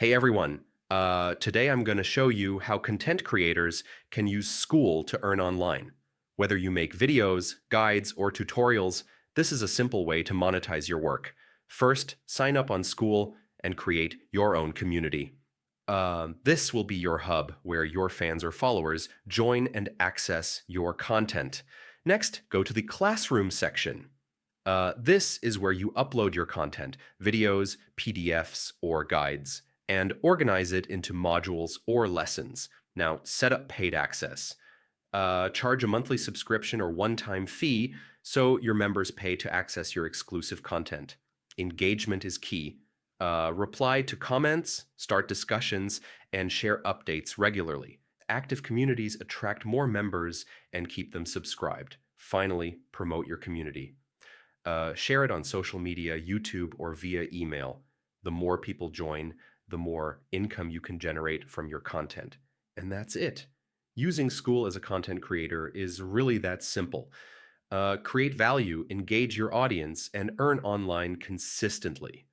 Hey everyone, today I'm going to show you how content creators can use Skool to earn online. Whether you make videos, guides, or tutorials, this is a simple way to monetize your work. First, sign up on Skool and create your own community. This will be your hub where your fans or followers join and access your content. Next, go to the classroom section. This is where you upload your content, videos, PDFs, or guides, and organize it into modules or lessons. Now, set up paid access. Charge a monthly subscription or one-time fee so your members pay to access your exclusive content. Engagement is key. Reply to comments, start discussions, and share updates regularly. Active communities attract more members and keep them subscribed. Finally, promote your community. Share it on social media, YouTube, or via email. The more people join, the more income you can generate from your content. And that's it. Using Skool as a content creator is really that simple. Create value, engage your audience, and earn online consistently.